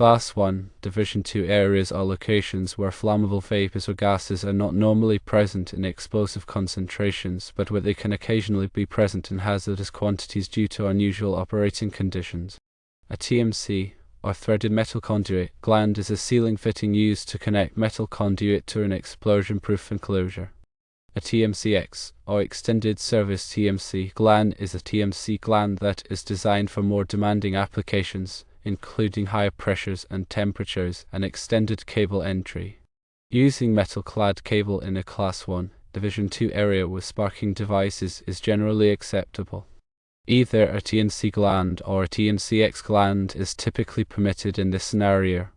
Class 1, Division 2 areas are locations where flammable vapors or gases are not normally present in explosive concentrations, but where they can occasionally be present in hazardous quantities due to unusual operating conditions. A TMC, or threaded metal conduit, gland is a sealing fitting used to connect metal conduit to an explosion-proof enclosure. A TMCX, or extended service TMC gland, is a TMC gland that is designed for more demanding applications, including higher pressures and temperatures and extended cable entry. Using metal-clad cable in a Class 1, Division 2 area with sparking devices is generally acceptable. Either a TMC gland or a TMCX gland is typically permitted in this scenario.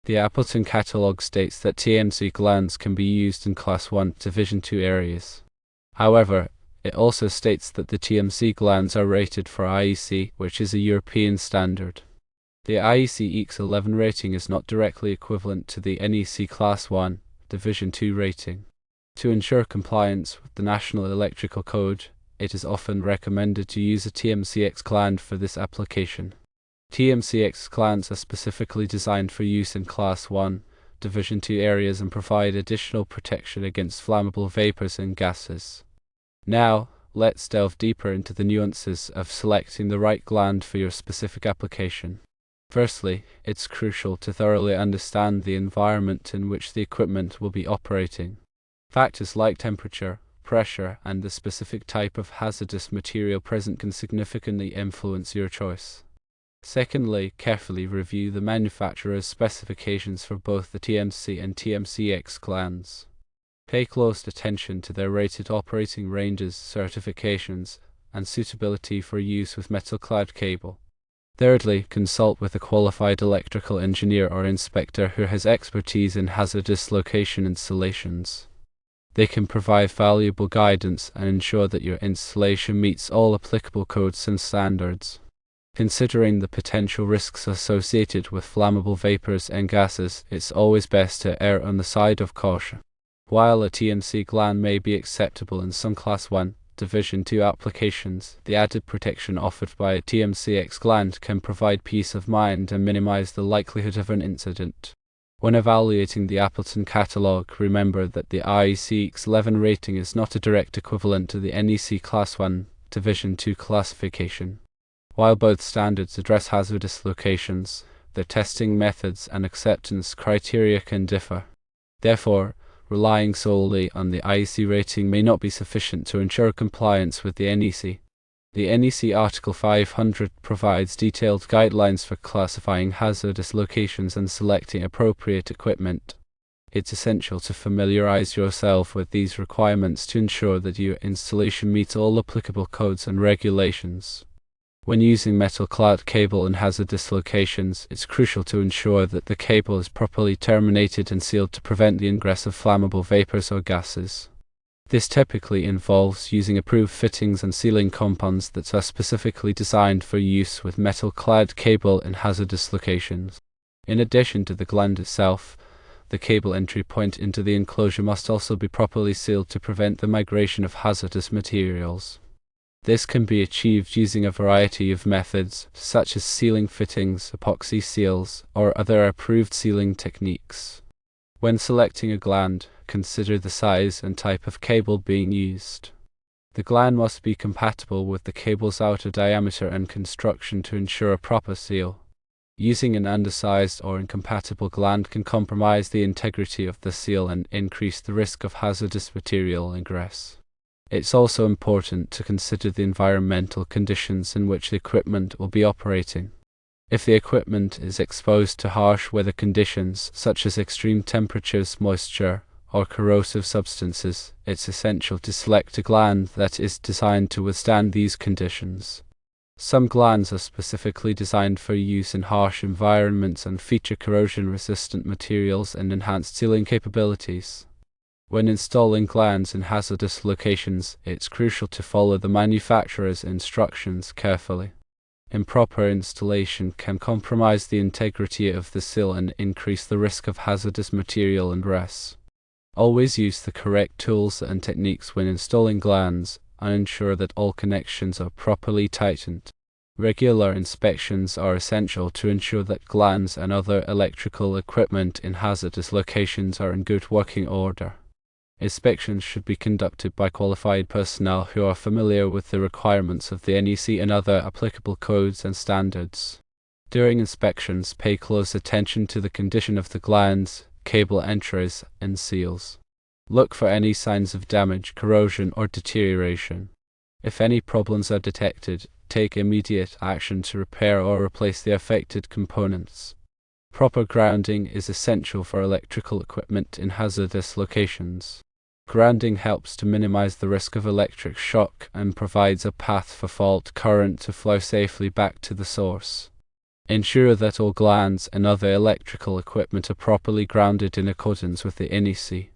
The Appleton catalog states that TMC glands can be used in Class 1, Division 2 areas. However, it also states that the TMC glands are rated for IEC, which is a European standard. The IEC EX11 rating is not directly equivalent to the NEC Class 1, Division 2 rating. To ensure compliance with the National Electrical Code, it is often recommended to use a TMCX gland for this application. TMCX glands are specifically designed for use in Class 1, Division 2 areas and provide additional protection against flammable vapors and gases. Now, let's delve deeper into the nuances of selecting the right gland for your specific application. Firstly, it's crucial to thoroughly understand the environment in which the equipment will be operating. Factors like temperature, pressure, and the specific type of hazardous material present can significantly influence your choice. Secondly, carefully review the manufacturer's specifications for both the TMC and TMCX glands. Pay close attention to their rated operating ranges, certifications, and suitability for use with metal-clad cable. Thirdly, consult with a qualified electrical engineer or inspector who has expertise in hazardous location installations. They can provide valuable guidance and ensure that your installation meets all applicable codes and standards. Considering the potential risks associated with flammable vapors and gases, it's always best to err on the side of caution. While a TMC gland may be acceptable in some Class 1, Division 2 applications, the added protection offered by a TMCX gland can provide peace of mind and minimize the likelihood of an incident. When evaluating the Appleton catalog, remember that the IEC EX11 rating is not a direct equivalent to the NEC Class 1, Division 2 classification. While both standards address hazardous locations, their testing methods and acceptance criteria can differ. Therefore, relying solely on the IEC rating may not be sufficient to ensure compliance with the NEC. The NEC Article 500 provides detailed guidelines for classifying hazardous locations and selecting appropriate equipment. It's essential to familiarize yourself with these requirements to ensure that your installation meets all applicable codes and regulations. When using metal-clad cable in hazardous locations, it's crucial to ensure that the cable is properly terminated and sealed to prevent the ingress of flammable vapors or gases. This typically involves using approved fittings and sealing compounds that are specifically designed for use with metal-clad cable in hazardous locations. In addition to the gland itself, the cable entry point into the enclosure must also be properly sealed to prevent the migration of hazardous materials. This can be achieved using a variety of methods, such as sealing fittings, epoxy seals, or other approved sealing techniques. When selecting a gland, consider the size and type of cable being used. The gland must be compatible with the cable's outer diameter and construction to ensure a proper seal. Using an undersized or incompatible gland can compromise the integrity of the seal and increase the risk of hazardous material ingress. It's also important to consider the environmental conditions in which the equipment will be operating. If the equipment is exposed to harsh weather conditions, such as extreme temperatures, moisture, or corrosive substances, it's essential to select a gland that is designed to withstand these conditions. Some glands are specifically designed for use in harsh environments and feature corrosion-resistant materials and enhanced sealing capabilities. When installing glands in hazardous locations, it's crucial to follow the manufacturer's instructions carefully. Improper installation can compromise the integrity of the seal and increase the risk of hazardous material ingress. Always use the correct tools and techniques when installing glands, and ensure that all connections are properly tightened. Regular inspections are essential to ensure that glands and other electrical equipment in hazardous locations are in good working order. Inspections should be conducted by qualified personnel who are familiar with the requirements of the NEC and other applicable codes and standards. During inspections, pay close attention to the condition of the glands, cable entries, and seals. Look for any signs of damage, corrosion, or deterioration. If any problems are detected, take immediate action to repair or replace the affected components. Proper grounding is essential for electrical equipment in hazardous locations. Grounding helps to minimize the risk of electric shock and provides a path for fault current to flow safely back to the source. Ensure that all glands and other electrical equipment are properly grounded in accordance with the NEC.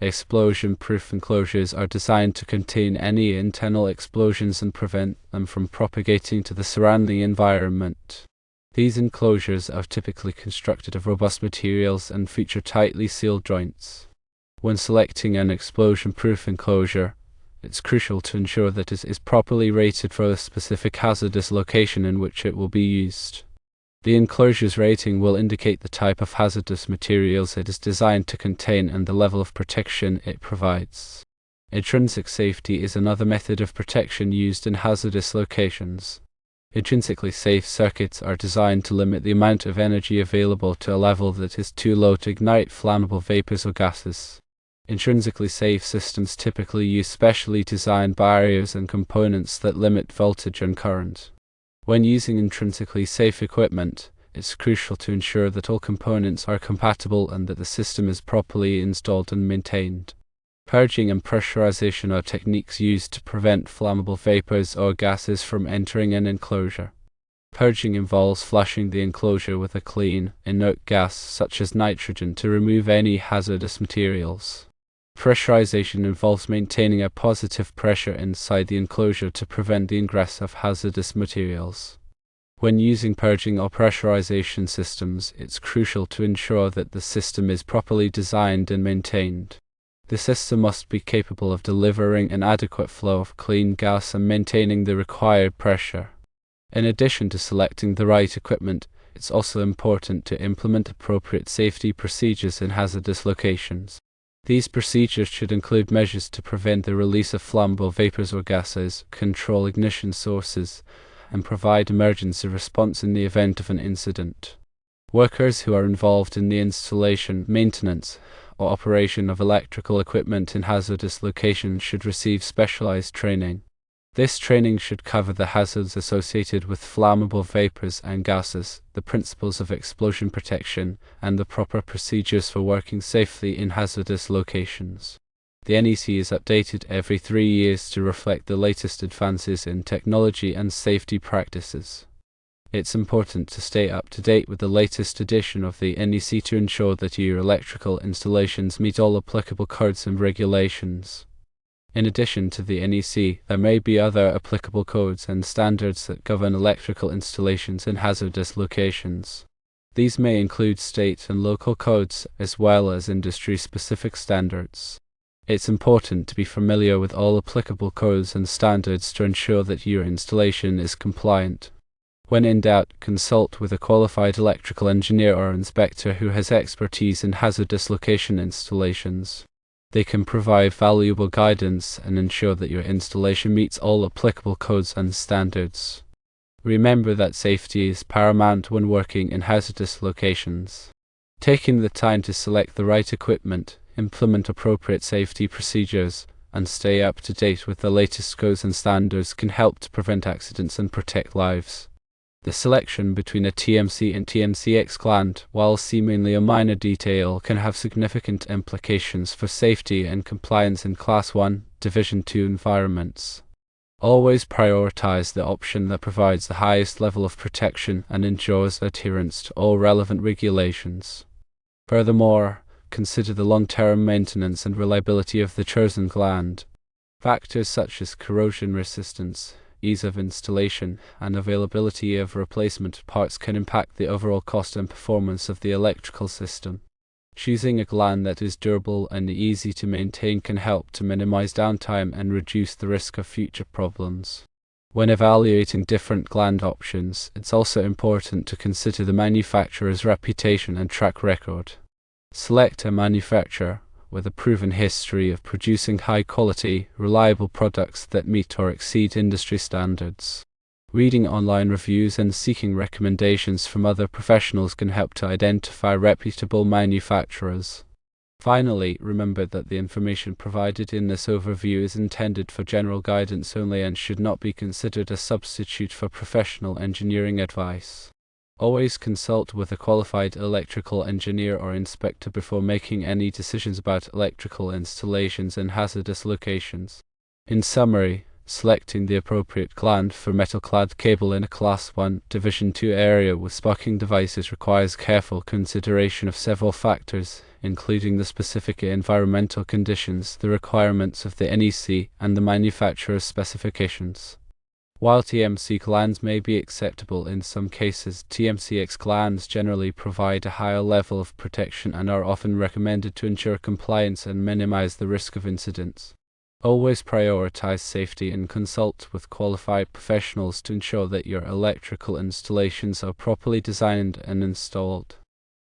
Explosion-proof enclosures are designed to contain any internal explosions and prevent them from propagating to the surrounding environment. These enclosures are typically constructed of robust materials and feature tightly sealed joints. When selecting an explosion-proof enclosure, it's crucial to ensure that it is properly rated for the specific hazardous location in which it will be used. The enclosure's rating will indicate the type of hazardous materials it is designed to contain and the level of protection it provides. Intrinsic safety is another method of protection used in hazardous locations. Intrinsically safe circuits are designed to limit the amount of energy available to a level that is too low to ignite flammable vapors or gases. Intrinsically safe systems typically use specially designed barriers and components that limit voltage and current. When using intrinsically safe equipment, it's crucial to ensure that all components are compatible and that the system is properly installed and maintained. Purging and pressurization are techniques used to prevent flammable vapors or gases from entering an enclosure. Purging involves flushing the enclosure with a clean, inert gas such as nitrogen to remove any hazardous materials. Pressurization involves maintaining a positive pressure inside the enclosure to prevent the ingress of hazardous materials. When using purging or pressurization systems, it's crucial to ensure that the system is properly designed and maintained. The system must be capable of delivering an adequate flow of clean gas and maintaining the required pressure. In addition to selecting the right equipment, it's also important to implement appropriate safety procedures in hazardous locations. These procedures should include measures to prevent the release of flammable vapors or gases, control ignition sources, and provide emergency response in the event of an incident. Workers who are involved in the installation, maintenance, or operation of electrical equipment in hazardous locations should receive specialized training. This training should cover the hazards associated with flammable vapors and gases, the principles of explosion protection, and the proper procedures for working safely in hazardous locations. The NEC is updated every 3 years to reflect the latest advances in technology and safety practices. It's important to stay up to date with the latest edition of the NEC to ensure that your electrical installations meet all applicable codes and regulations. In addition to the NEC, there may be other applicable codes and standards that govern electrical installations in hazardous locations. These may include state and local codes, as well as industry-specific standards. It's important to be familiar with all applicable codes and standards to ensure that your installation is compliant. When in doubt, consult with a qualified electrical engineer or inspector who has expertise in hazardous location installations. They can provide valuable guidance and ensure that your installation meets all applicable codes and standards. Remember that safety is paramount when working in hazardous locations. Taking the time to select the right equipment, implement appropriate safety procedures, and stay up to date with the latest codes and standards can help to prevent accidents and protect lives. The selection between a TMC and TMCX gland, while seemingly a minor detail, can have significant implications for safety and compliance in Class 1, Division 2 environments. Always prioritize the option that provides the highest level of protection and ensures adherence to all relevant regulations. Furthermore, consider the long-term maintenance and reliability of the chosen gland. Factors such as corrosion resistance, ease of installation, and availability of replacement parts can impact the overall cost and performance of the electrical system. Choosing a gland that is durable and easy to maintain can help to minimize downtime and reduce the risk of future problems. When evaluating different gland options, it's also important to consider the manufacturer's reputation and track record. Select a manufacturer with a proven history of producing high-quality, reliable products that meet or exceed industry standards. Reading online reviews and seeking recommendations from other professionals can help to identify reputable manufacturers. Finally, remember that the information provided in this overview is intended for general guidance only and should not be considered a substitute for professional engineering advice. Always consult with a qualified electrical engineer or inspector before making any decisions about electrical installations in hazardous locations. In summary, selecting the appropriate gland for metal-clad cable in a Class 1, Division 2 area with sparking devices requires careful consideration of several factors, including the specific environmental conditions, the requirements of the NEC, and the manufacturer's specifications. While TMC glands may be acceptable in some cases, TMCX glands generally provide a higher level of protection and are often recommended to ensure compliance and minimize the risk of incidents. Always prioritize safety and consult with qualified professionals to ensure that your electrical installations are properly designed and installed.